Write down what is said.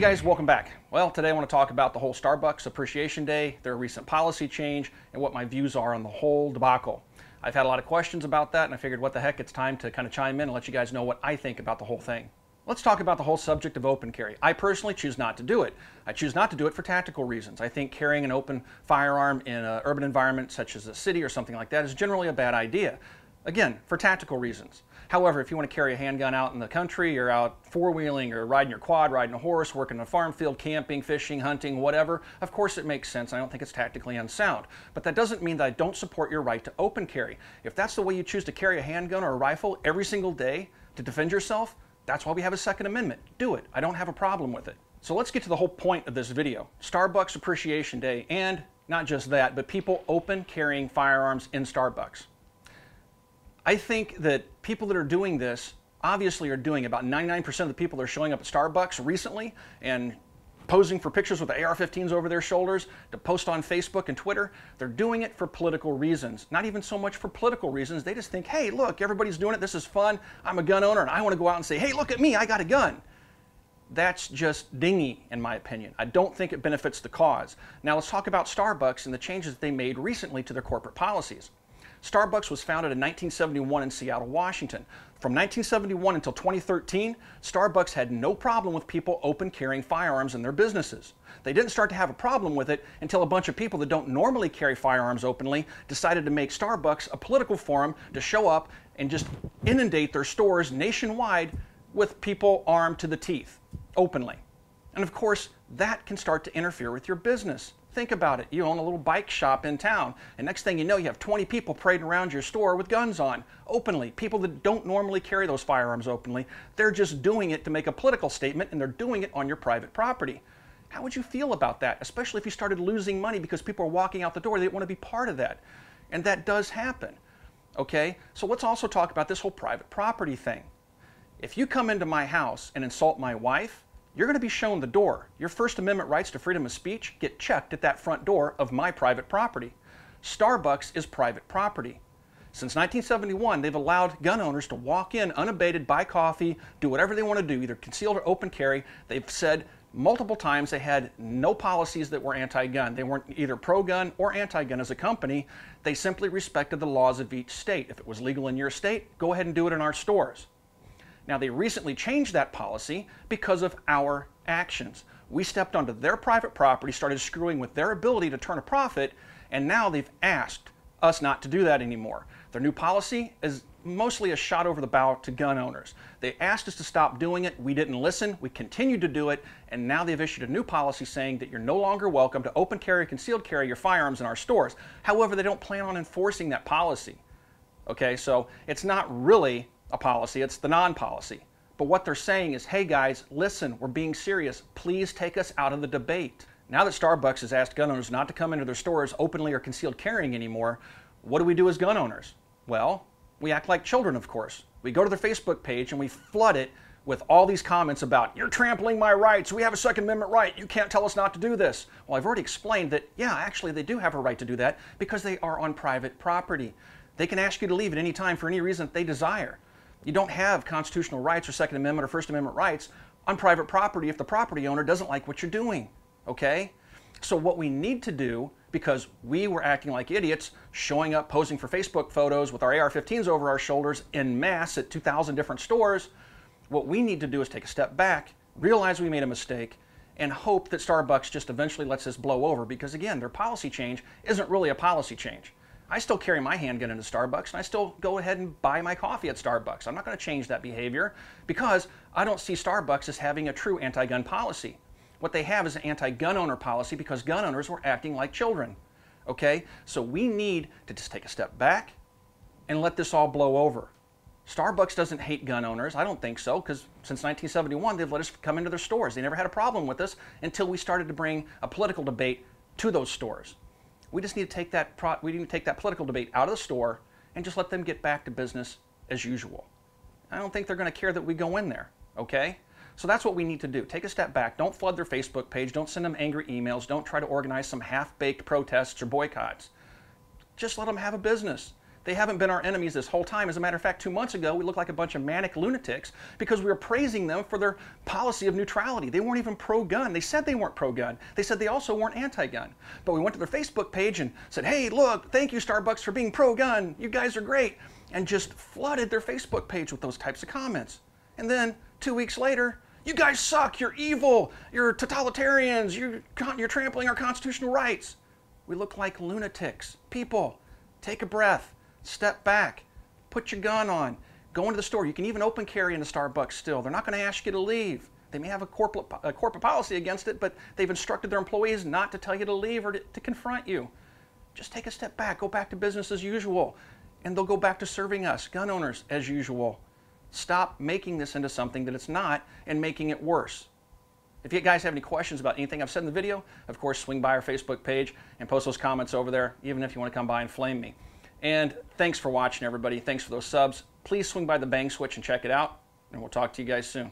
guys, welcome back. Well, today I want to talk about the whole Starbucks Appreciation Day, their recent policy change, and what my views are on the whole debacle. I've had a lot of questions about that, and I figured what the heck, it's time to kind of chime in and let you guys know what I think about the whole thing. Let's talk about the whole subject of open carry. I personally choose not to do it. I choose not to do it for tactical reasons. I think carrying an open firearm in an urban environment such as a city or something like that is generally a bad idea. Again, for tactical reasons. However, if you want to carry a handgun out in the country, you're out four-wheeling or riding your quad, riding a horse, working in a farm field, camping, fishing, hunting, whatever, of course it makes sense. I don't think it's tactically unsound. But that doesn't mean that I don't support your right to open carry. If that's the way you choose to carry a handgun or a rifle every single day to defend yourself, that's why we have a Second Amendment. Do it. I don't have a problem with it. So let's get to the whole point of this video. Starbucks Appreciation Day, and not just that, but people open carrying firearms in Starbucks. I think that people that are doing this obviously are doing it. About 99% of the people that are showing up at Starbucks recently and posing for pictures with the AR-15s over their shoulders to post on Facebook and Twitter, they're doing it for political reasons. Not even so much for political reasons. They just think, hey, look, everybody's doing it. This is fun. I'm a gun owner and I want to go out and say, hey, look at me, I got a gun. That's just dingy, in my opinion. I don't think it benefits the cause. Now let's talk about Starbucks and the changes that they made recently to their corporate policies. Starbucks was founded in 1971 in Seattle, Washington. From 1971 until 2013, Starbucks had no problem with people open carrying firearms in their businesses. They didn't start to have a problem with it until a bunch of people that don't normally carry firearms openly decided to make Starbucks a political forum to show up and just inundate their stores nationwide with people armed to the teeth, openly. And of course, that can start to interfere with your business. Think about it. You own a little bike shop in town, and next thing you know, you have 20 people parading around your store with guns on, openly. People that don't normally carry those firearms openly, they're just doing it to make a political statement, and they're doing it on your private property. How would you feel about that, especially if you started losing money because people are walking out the door, they don't want to be part of that? And that does happen, okay? So let's also talk about this whole private property thing. If you come into my house and insult my wife, you're going to be shown the door. Your First Amendment rights to freedom of speech get checked at that front door of my private property. Starbucks is private property. Since 1971, they've allowed gun owners to walk in unabated, buy coffee, do whatever they want to do, either concealed or open carry. They've said multiple times they had no policies that were anti-gun. They weren't either pro-gun or anti-gun as a company. They simply respected the laws of each state. If it was legal in your state, go ahead and do it in our stores. Now, they recently changed that policy because of our actions. We stepped onto their private property, started screwing with their ability to turn a profit, and now they've asked us not to do that anymore. Their new policy is mostly a shot over the bow to gun owners. They asked us to stop doing it. We didn't listen. We continued to do it, and now they've issued a new policy saying that you're no longer welcome to open carry, concealed carry your firearms in our stores. However, they don't plan on enforcing that policy. Okay, so it's not really a policy, it's the non-policy. But what they're saying is, hey guys, listen, we're being serious. Please take us out of the debate. Now that Starbucks has asked gun owners not to come into their stores openly or concealed carrying anymore, what do we do as gun owners? Well, we act like children, of course. We go to their Facebook page and we flood it with all these comments about, you're trampling my rights, we have a Second Amendment right, you can't tell us not to do this. Well, I've already explained that, yeah, actually they do have a right to do that because they are on private property. They can ask you to leave at any time for any reason that they desire. You don't have constitutional rights or Second Amendment or First Amendment rights on private property if the property owner doesn't like what you're doing, okay? So what we need to do, because we were acting like idiots, showing up, posing for Facebook photos with our AR-15s over our shoulders en masse at 2,000 different stores, what we need to do is take a step back, realize we made a mistake, and hope that Starbucks just eventually lets this blow over, because again, their policy change isn't really a policy change. I still carry my handgun into Starbucks, and I still go ahead and buy my coffee at Starbucks. I'm not going to change that behavior because I don't see Starbucks as having a true anti-gun policy. What they have is an anti-gun owner policy because gun owners were acting like children. Okay? So we need to just take a step back and let this all blow over. Starbucks doesn't hate gun owners. I don't think so, because since 1971, they've let us come into their stores. They never had a problem with us until we started to bring a political debate to those stores. We just need to take that political debate out of the store and just let them get back to business as usual. I don't think they're going to care that we go in there, okay? So that's what we need to do. Take a step back. Don't flood their Facebook page. Don't send them angry emails. Don't try to organize some half-baked protests or boycotts. Just let them have a business. They haven't been our enemies this whole time. As a matter of fact, 2 months ago, we looked like a bunch of manic lunatics because we were praising them for their policy of neutrality. They weren't even pro-gun. They said they weren't pro-gun. They said they also weren't anti-gun. But we went to their Facebook page and said, hey, look, thank you, Starbucks, for being pro-gun. You guys are great. And just flooded their Facebook page with those types of comments. And then 2 weeks later, you guys suck. You're evil. You're totalitarians. You're trampling our constitutional rights. We look like lunatics. People, take a breath. Step back, put your gun on, go into the store. You can even open carry in the Starbucks still. They're not going to ask you to leave. They may have a corporate policy against it, but they've instructed their employees not to tell you to leave or to confront you. Just take a step back, go back to business as usual, and they'll go back to serving us, gun owners, as usual. Stop making this into something that it's not and making it worse. If you guys have any questions about anything I've said in the video, of course, swing by our Facebook page and post those comments over there, even if you want to come by and flame me. And thanks for watching, everybody. Thanks for those subs. Please swing by the Bang Switch and check it out, and we'll talk to you guys soon.